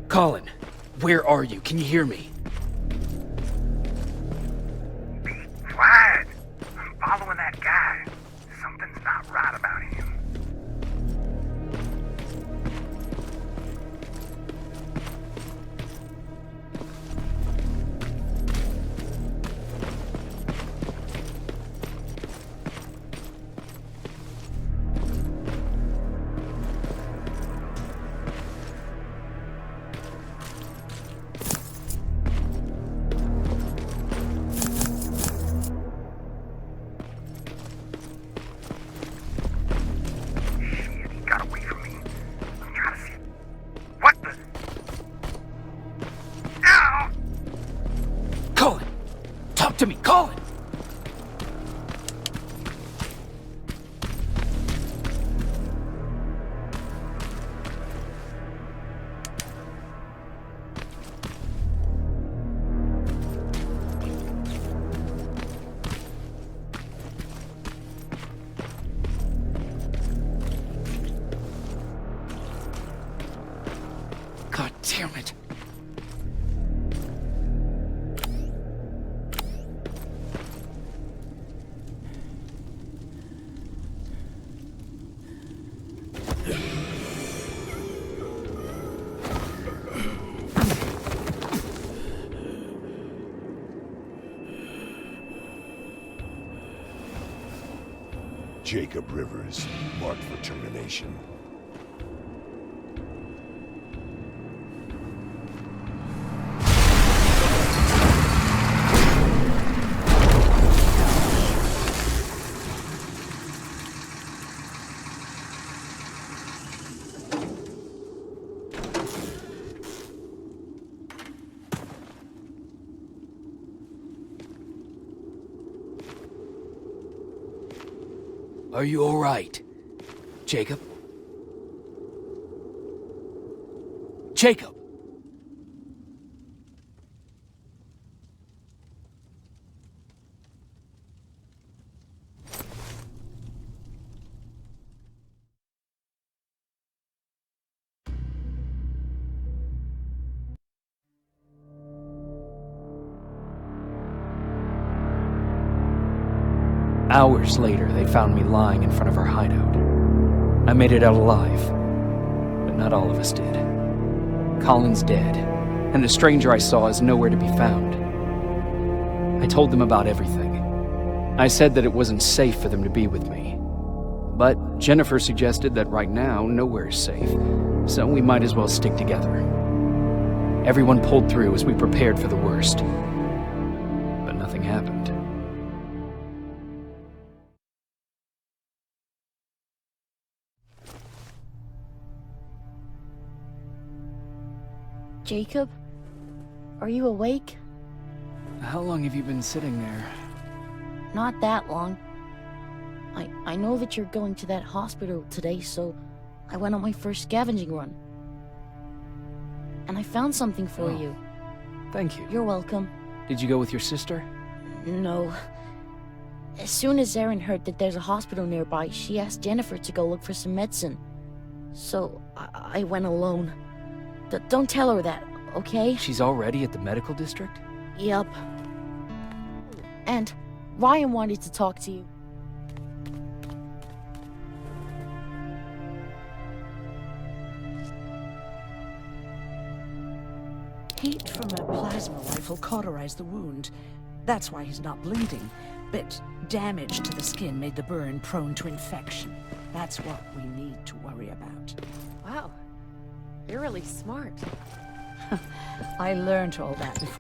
Colin, where are you? Can you hear me? Be quiet. I'm following that guy. Something's not right about him. To me, Colin! God damn it. Jacob Rivers, marked for termination. Are you all right, Jacob? Jacob! Hours later, they found me lying in front of our hideout. I made it out alive, but not all of us did. Colin's dead, and the stranger I saw is nowhere to be found. I told them about everything. I said that it wasn't safe for them to be with me. But Jennifer suggested that right now, nowhere is safe, so we might as well stick together. Everyone pulled through as we prepared for the worst. But nothing happened. Jacob? Are you awake? How long have you been sitting there? Not that long. I know that you're going to that hospital today, so I went on my first scavenging run. And I found something for you. Thank you. You're welcome. Did you go with your sister? No. As soon as Erin heard that there's a hospital nearby, she asked Jennifer to go look for some medicine. So I went alone. Don't tell her that, okay? She's already at the medical district? Yup. And Ryan wanted to talk to you. Heat from a plasma rifle cauterized the wound. That's why he's not bleeding. But damage to the skin made the burn prone to infection. That's what we need to worry about. Wow. You're really smart. I learned all that before.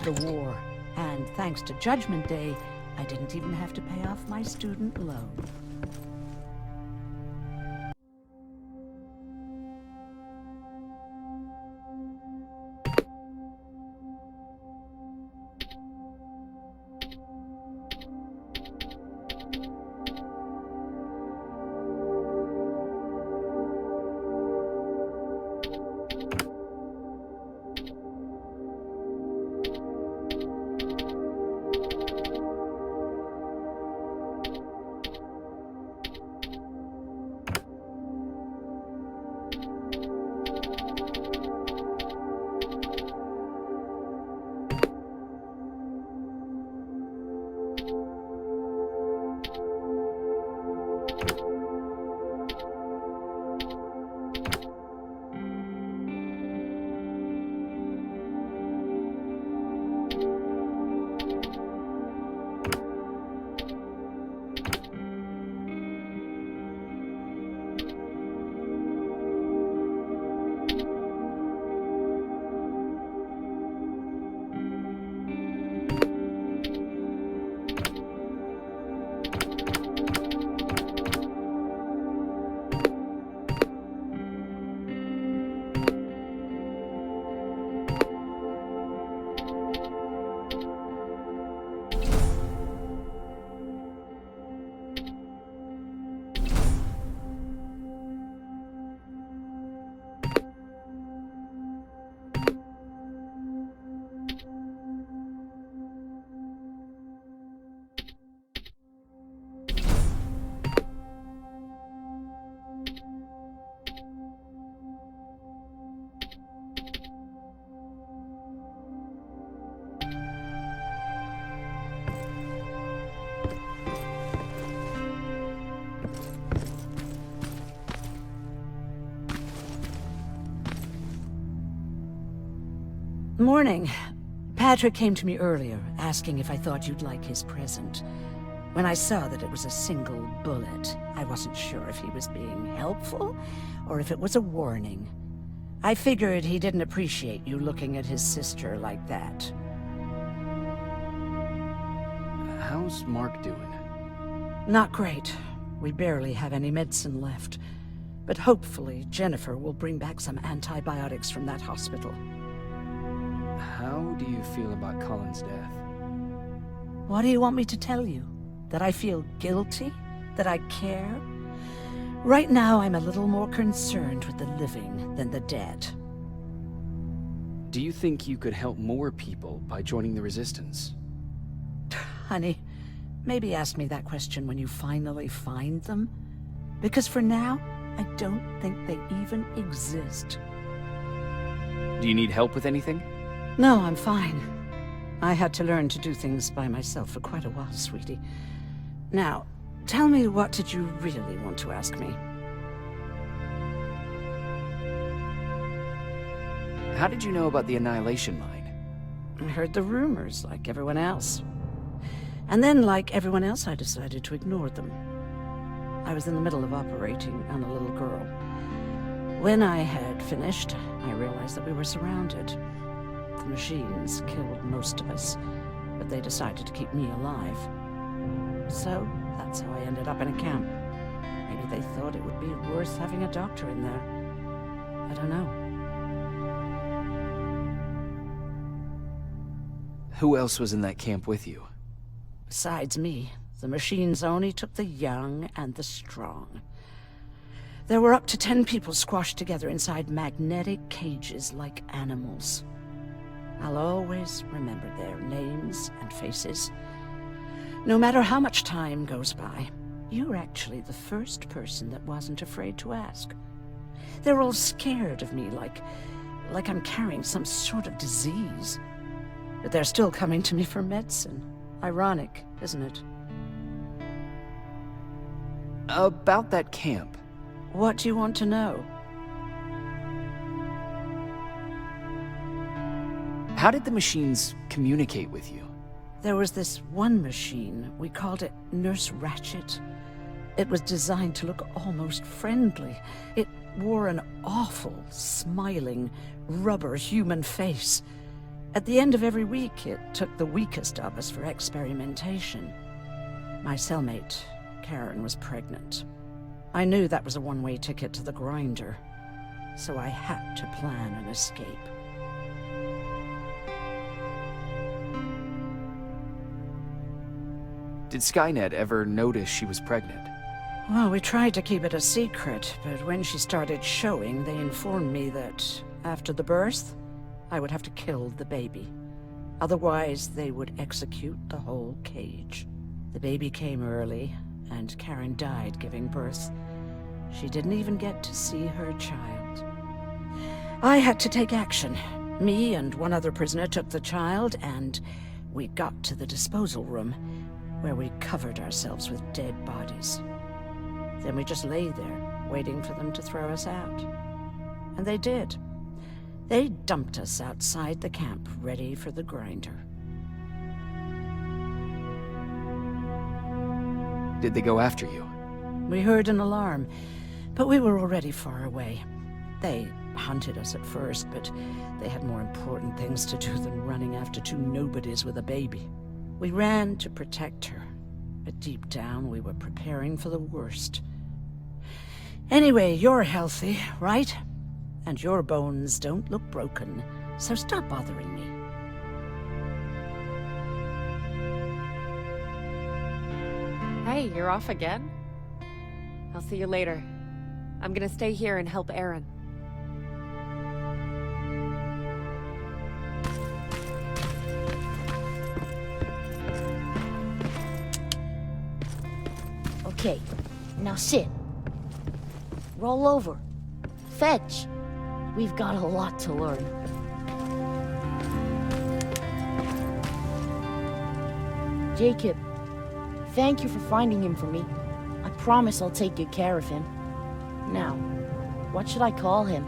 The war, and thanks to Judgment Day, I didn't even have to pay off my student loan. Morning. Patrick came to me earlier, asking if I thought you'd like his present. When I saw that it was a single bullet, I wasn't sure if he was being helpful, or if it was a warning. I figured he didn't appreciate you looking at his sister like that. How's Mark doing? Not great. We barely have any medicine left. But hopefully, Jennifer will bring back some antibiotics from that hospital. How do you feel about Colin's death? What do you want me to tell you? That I feel guilty? That I care? Right now, I'm a little more concerned with the living than the dead. Do you think you could help more people by joining the Resistance? Honey, maybe ask me that question when you finally find them. Because for now, I don't think they even exist. Do you need help with anything? No, I'm fine. I had to learn to do things by myself for quite a while, sweetie. Now, tell me, what did you really want to ask me? How did you know about the Annihilation Mine? I heard the rumors, like everyone else. And then, like everyone else, I decided to ignore them. I was in the middle of operating on a little girl. When I had finished, I realized that we were surrounded. The machines killed most of us, but they decided to keep me alive. So, that's how I ended up in a camp. Maybe they thought it would be worth having a doctor in there. I don't know. Who else was in that camp with you? Besides me, the machines only took the young and the strong. There were up to 10 people squashed together inside magnetic cages like animals. I'll always remember their names and faces. No matter how much time goes by, you're actually the first person that wasn't afraid to ask. They're all scared of me, like I'm carrying some sort of disease. But they're still coming to me for medicine. Ironic, isn't it? About that camp. What do you want to know? How did the machines communicate with you? There was this one machine. We called it Nurse Ratchet. It was designed to look almost friendly. It wore an awful, smiling, rubber human face. At the end of every week, it took the weakest of us for experimentation. My cellmate, Karen, was pregnant. I knew that was a one-way ticket to the grinder, so I had to plan an escape. Did Skynet ever notice she was pregnant? Well, we tried to keep it a secret, but when she started showing, they informed me that after the birth, I would have to kill the baby. Otherwise, they would execute the whole cage. The baby came early, and Karen died giving birth. She didn't even get to see her child. I had to take action. Me and one other prisoner took the child, and we got to the disposal room, where we covered ourselves with dead bodies. Then we just lay there, waiting for them to throw us out. And they did. They dumped us outside the camp, ready for the grinder. Did they go after you? We heard an alarm, but we were already far away. They hunted us at first, but they had more important things to do than running after two nobodies with a baby. We ran to protect her, but deep down we were preparing for the worst. Anyway, you're healthy, right? And your bones don't look broken, so stop bothering me. Hey, you're off again? I'll see you later. I'm gonna stay here and help Aaron. Okay, now sit. Roll over. Fetch. We've got a lot to learn. Jacob, thank you for finding him for me. I promise I'll take good care of him. Now, what should I call him?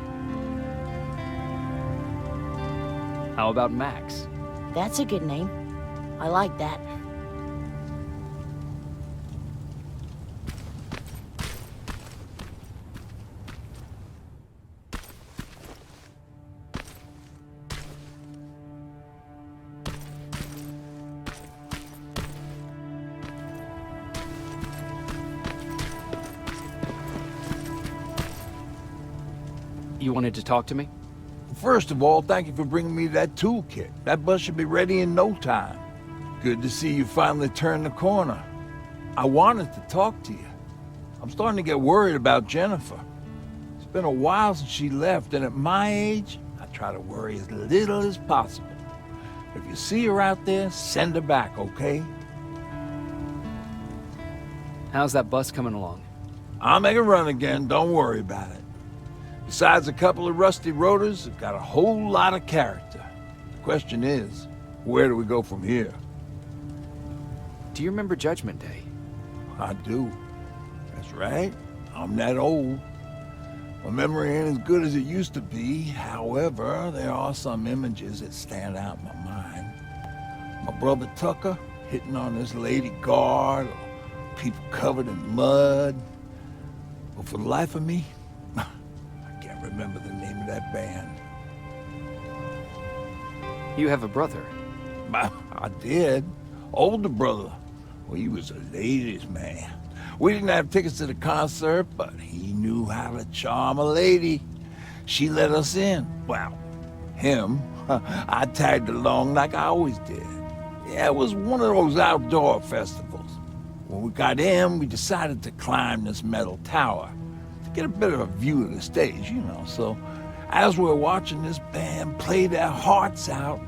How about Max? That's a good name. I like that. You wanted to talk to me? First of all, thank you for bringing me that toolkit. That bus should be ready in no time. Good to see you finally turned the corner. I wanted to talk to you. I'm starting to get worried about Jennifer. It's been a while since she left, and at my age, I try to worry as little as possible. If you see her out there, send her back, okay? How's that bus coming along? I'll make a run again, don't worry about it. Besides a couple of rusty rotors, it's got a whole lot of character. The question is, where do we go from here? Do you remember Judgment Day? I do. That's right. I'm that old. My memory ain't as good as it used to be. However, there are some images that stand out in my mind. My brother Tucker hitting on this lady guard, or people covered in mud. But for the life of me, I can't remember the name of that band. You have a brother. I did. Older brother. Well, he was a ladies' man. We didn't have tickets to the concert, but he knew how to charm a lady. She let us in. Well, him. I tagged along like I always did. Yeah, it was one of those outdoor festivals. When we got in, we decided to climb this metal tower to get a bit of a view of the stage, you know. So as we're watching this band play their hearts out,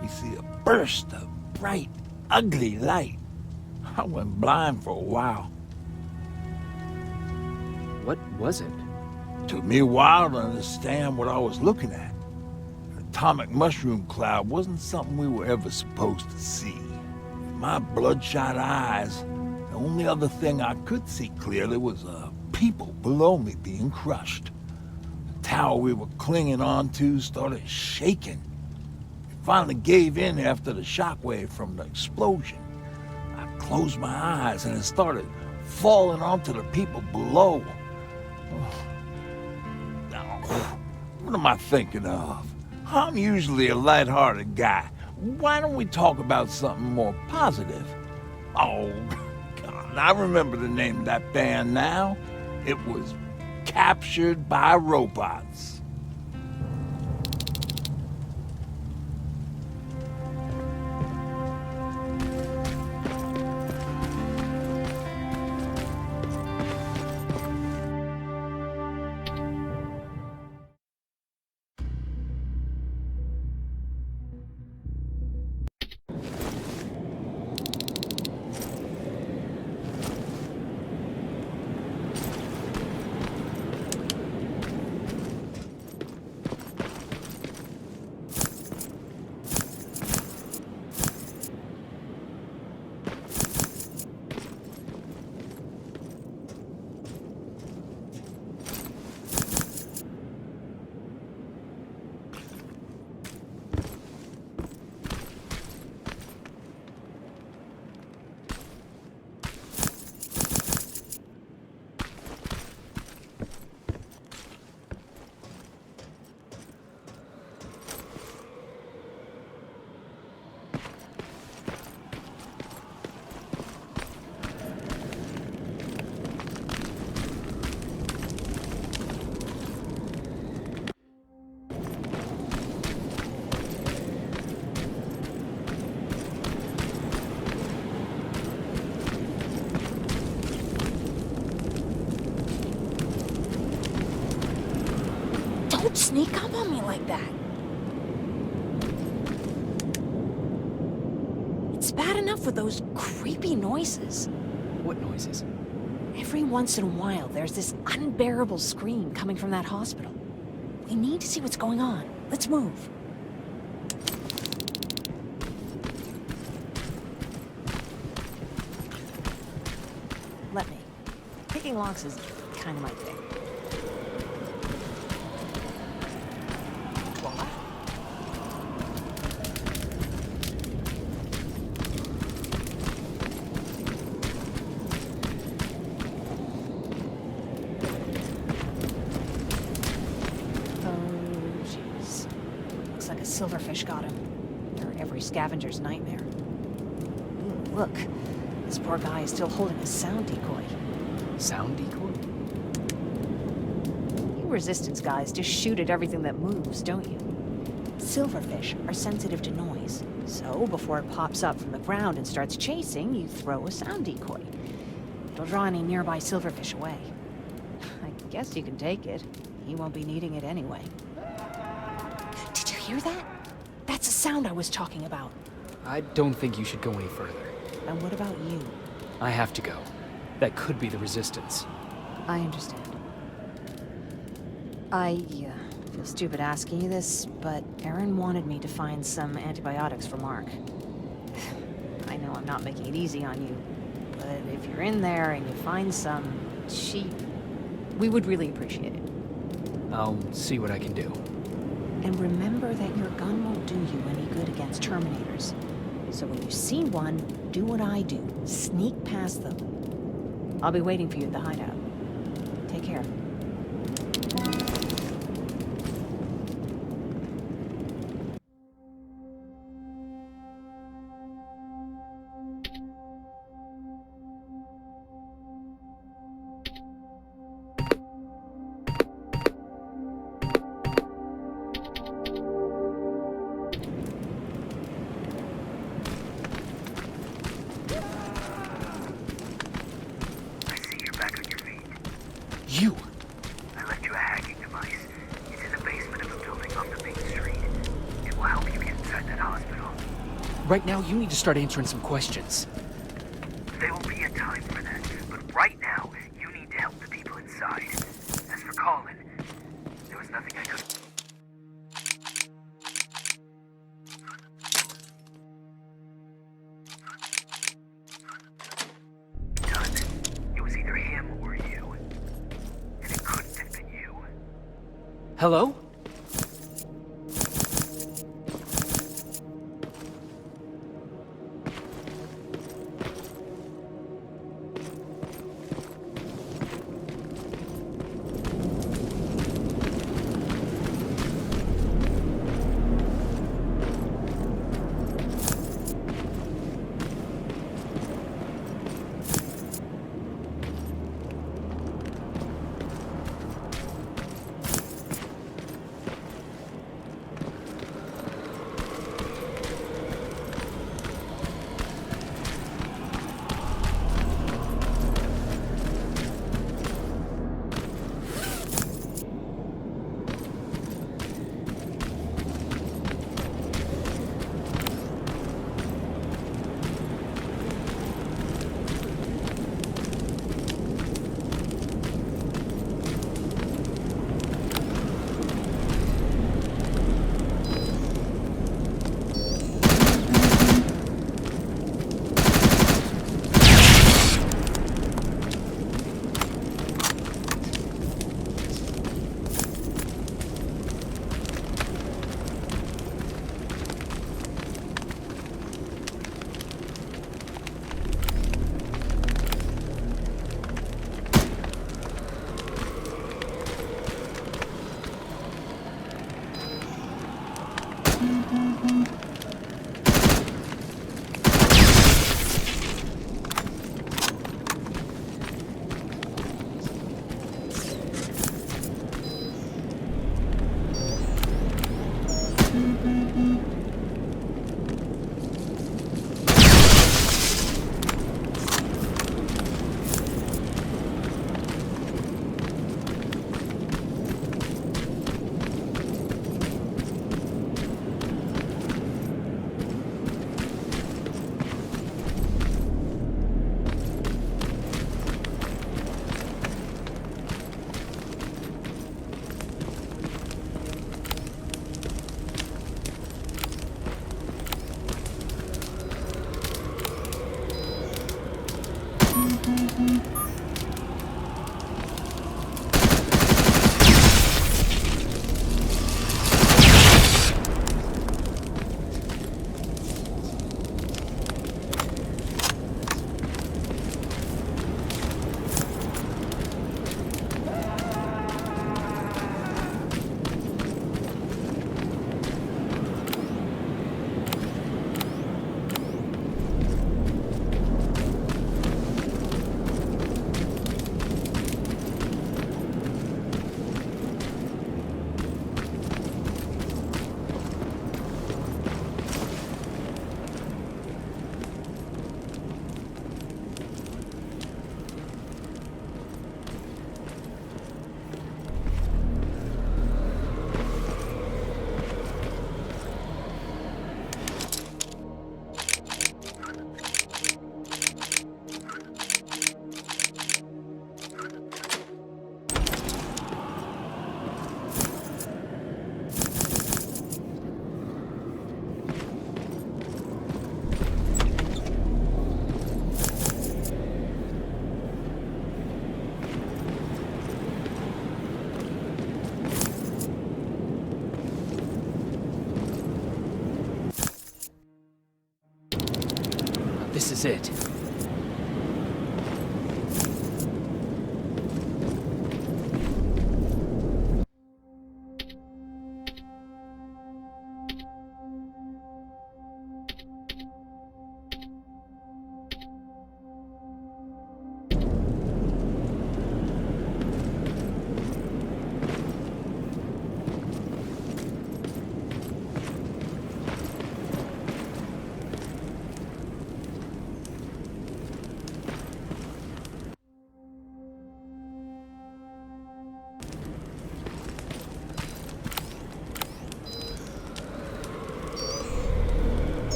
we see a burst of bright, ugly light. I went blind for a while. What was it? Took me a while to understand what I was looking at. An atomic mushroom cloud wasn't something we were ever supposed to see. In my bloodshot eyes, the only other thing I could see clearly was people below me being crushed. The tower we were clinging onto started shaking. It finally gave in after the shockwave from the explosion. I closed my eyes and it started falling onto the people below. Now, what am I thinking of? I'm usually a lighthearted guy. Why don't we talk about something more positive? Oh, God, I remember the name of that band now. It was Captured by Robots. Don't sneak up on me like that. It's bad enough with those creepy noises. What noises? Every once in a while, there's this unbearable scream coming from that hospital. We need to see what's going on. Let's move. Let me. Picking locks is kind of my thing. Silverfish got him. They're every scavenger's nightmare. Ooh, look. This poor guy is still holding a sound decoy. Sound decoy? You resistance guys just shoot at everything that moves, don't you? Silverfish are sensitive to noise. So, before it pops up from the ground and starts chasing, you throw a sound decoy. It'll draw any nearby silverfish away. I guess you can take it. He won't be needing it anyway. Did you hear that? That's the sound I was talking about. I don't think you should go any further. And what about you? I have to go. That could be the Resistance. I understand. I feel stupid asking you this, but Erin wanted me to find some antibiotics for Mark. I know I'm not making it easy on you, but if you're in there and you find some, we would really appreciate it. I'll see what I can do. And remember that your gun won't do you any good against Terminators. So when you see one, do what I do. Sneak past them. I'll be waiting for you at the hideout. Take care. I see you're back on your feet. You! I left you a hacking device. It's in the basement of a building off the main street. It will help you get inside that hospital. Right now, you need to start answering some questions. There will be a time for that, but right now, you need to help the people inside. As for Colin, there was nothing I could... Done. It was either him or you. And it couldn't have been you. Hello? this is it.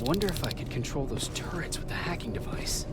Wonder if I could control those turrets with the hacking device.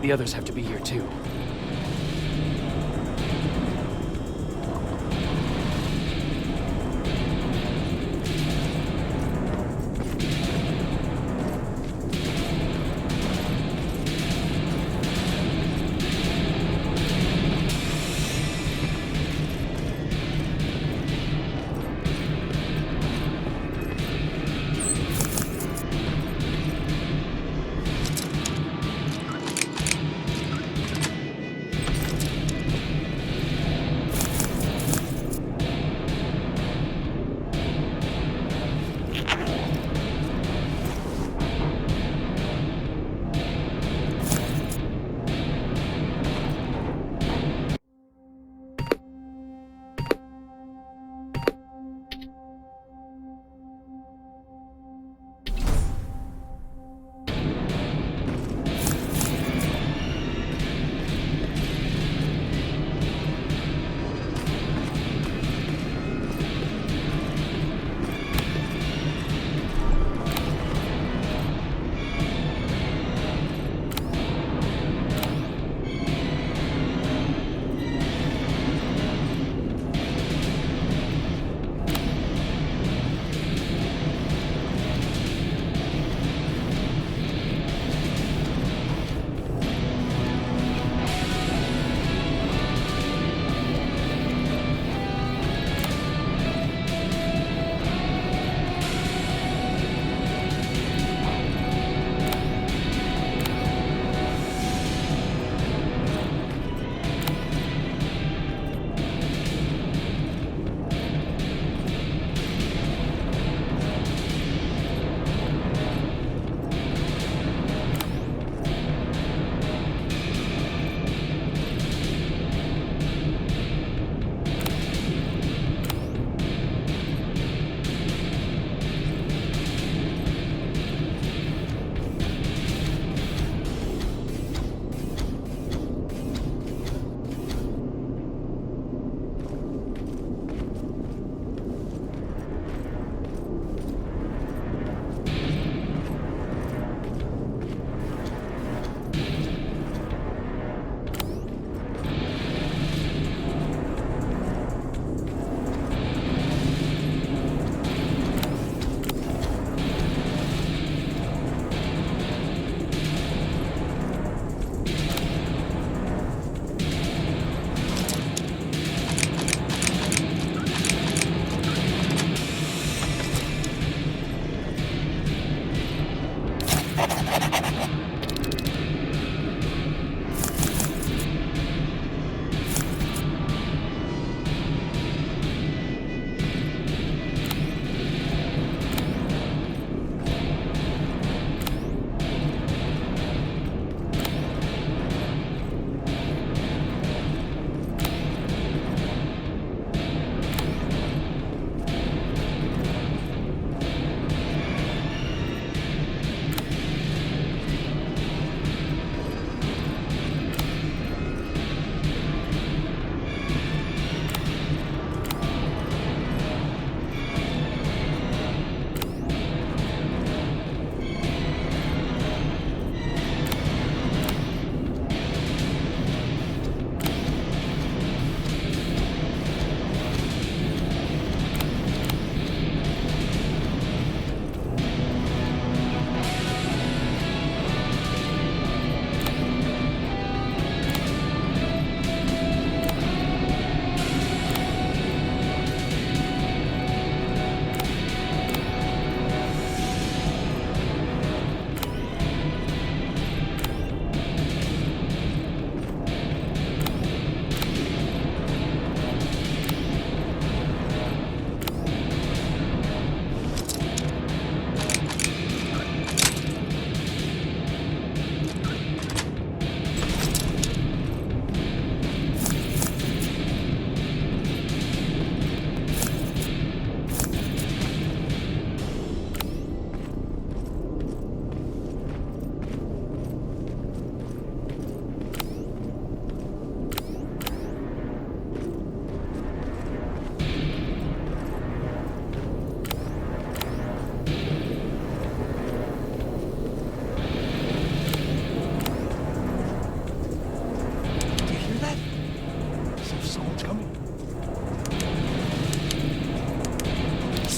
The others have to be here too.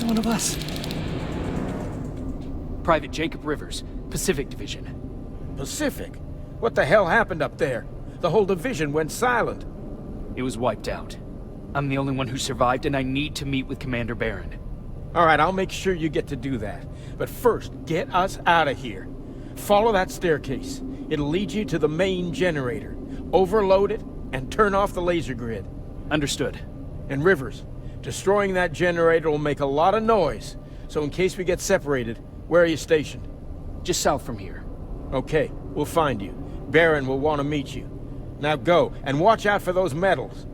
one of us. Private Jacob Rivers, Pacific Division. Pacific? What the hell happened up there? The whole division went silent. It was wiped out. I'm the only one who survived, and I need to meet with Commander Barron. All right, I'll make sure you get to do that. But first, get us out of here. Follow that staircase. It'll lead you to the main generator. Overload it, and turn off the laser grid. Understood. And Rivers, destroying that generator will make a lot of noise. So in case we get separated, where are you stationed? Just south from here. Okay, we'll find you. Barron will want to meet you. Now go, and watch out for those medals.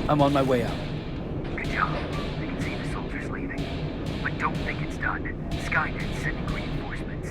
I'm on my way out. Good job. I can see the soldiers leaving. But don't think it's done. Skynet's sending reinforcements.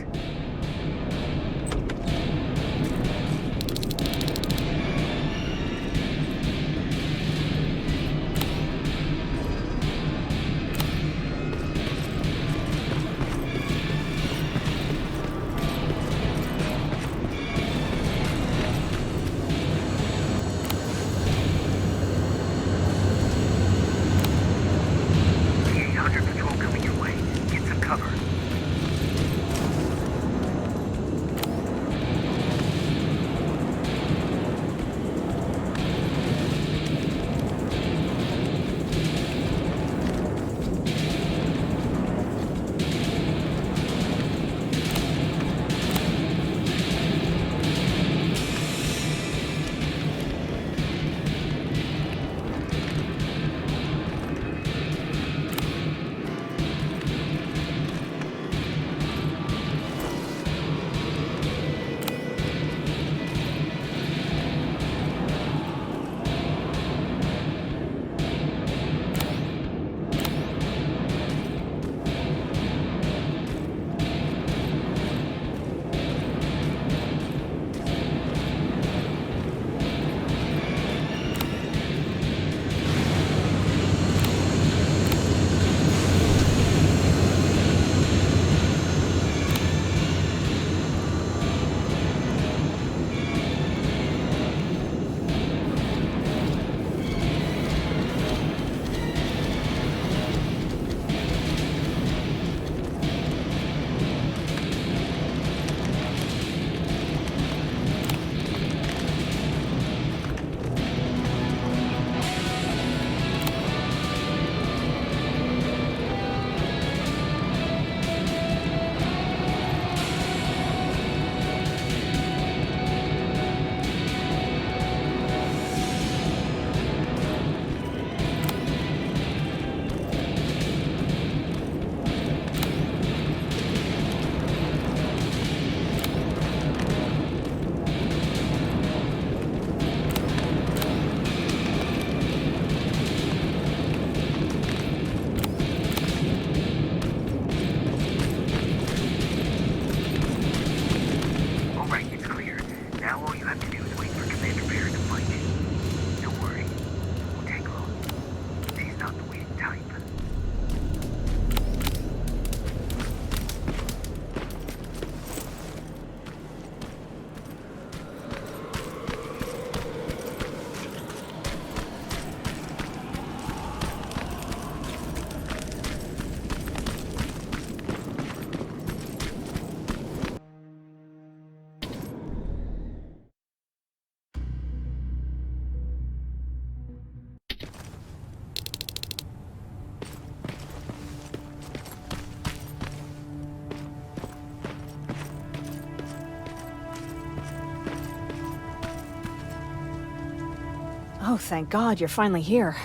Oh, thank God, you're finally here.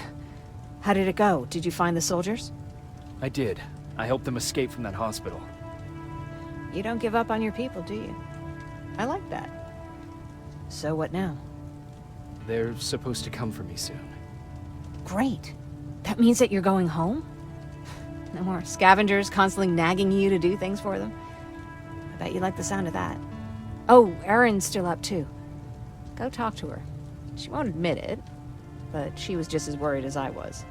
How did it go? Did you find the soldiers? I did. I helped them escape from that hospital. You don't give up on your people, do you? I like that. So what now? They're supposed to come for me soon. Great. That means that you're going home? No more scavengers constantly nagging you to do things for them? I bet you like the sound of that. Oh, Erin's still up too. Go talk to her. She won't admit it, but she was just as worried as I was.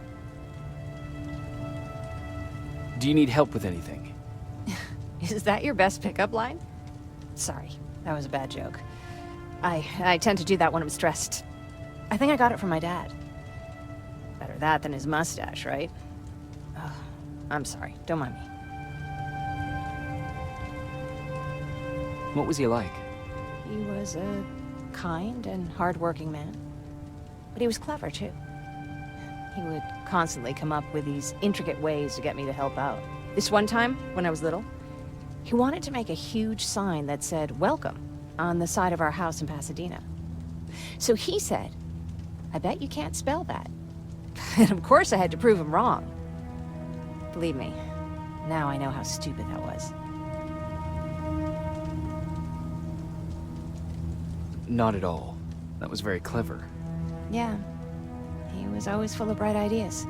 Do you need help with anything? Is that your best pickup line? Sorry, that was a bad joke. I tend to do that when I'm stressed. I think I got it from my dad. Better that than his mustache, right? Oh, I'm sorry, don't mind me. What was he like? He was a kind and hard-working man. But he was clever, too. He would constantly come up with these intricate ways to get me to help out. This one time, when I was little, he wanted to make a huge sign that said, "Welcome," on the side of our house in Pasadena. So he said, "I bet you can't spell that." And of course I had to prove him wrong. Believe me, now I know how stupid that was. Not at all. That was very clever. Yeah. He was always full of bright ideas.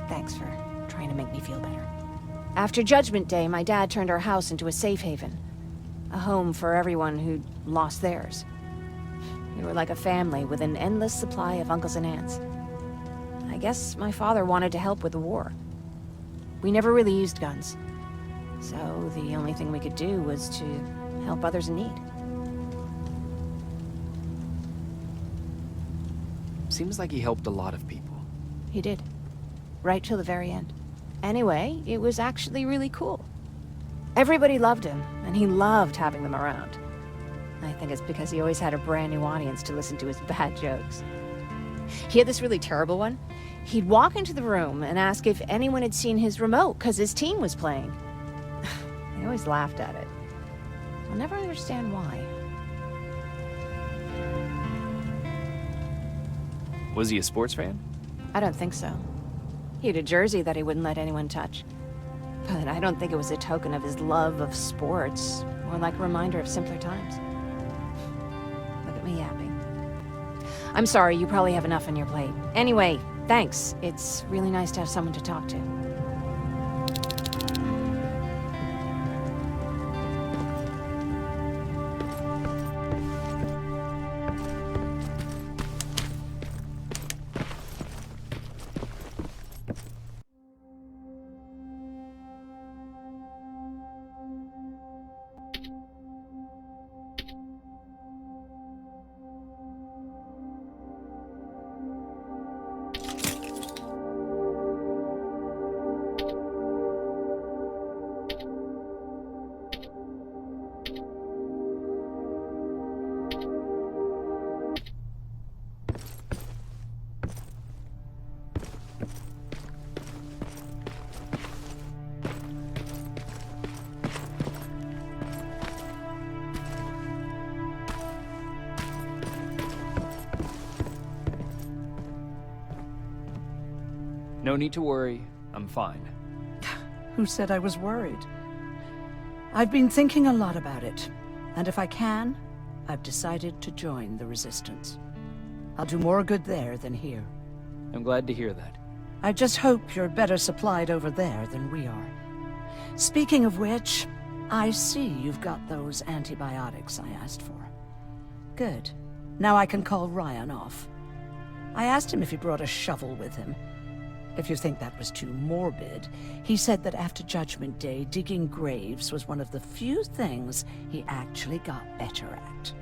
Thanks for trying to make me feel better. After Judgment Day, my dad turned our house into a safe haven. A home for everyone who'd lost theirs. We were like a family with an endless supply of uncles and aunts. I guess my father wanted to help with the war. We never really used guns. So the only thing we could do was to help others in need. Seems like he helped a lot of people. He did. Right till the very end. Anyway, it was actually really cool. Everybody loved him, and he loved having them around. I think it's because he always had a brand new audience to listen to his bad jokes. He had this really terrible one. He'd walk into the room and ask if anyone had seen his remote, because his team was playing. I always laughed at it. I'll never understand why. Was he a sports fan? I don't think so. He had a jersey that he wouldn't let anyone touch. But I don't think it was a token of his love of sports, more like a reminder of simpler times. Look at me yapping. I'm sorry, you probably have enough on your plate. Anyway, thanks. It's really nice to have someone to talk to. No need to worry. I'm fine. Who said I was worried? I've been thinking a lot about it, and if I can, I've decided to join the Resistance. I'll do more good there than here. I'm glad to hear that. I just hope you're better supplied over there than we are. Speaking of which, I see you've got those antibiotics I asked for. Good. Now I can call Ryan off. I asked him if he brought a shovel with him. If you think that was too morbid, he said that after Judgment Day, digging graves was one of the few things he actually got better at.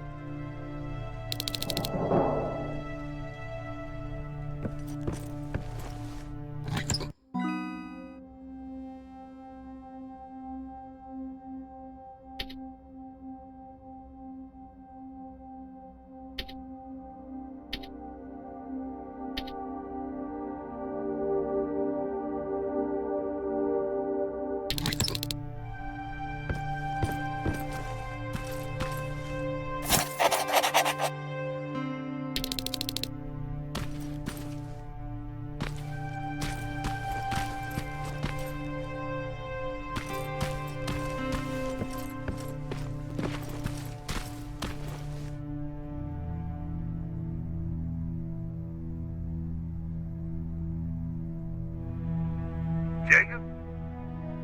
Jacob?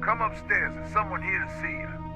Come upstairs. There's someone here to see you.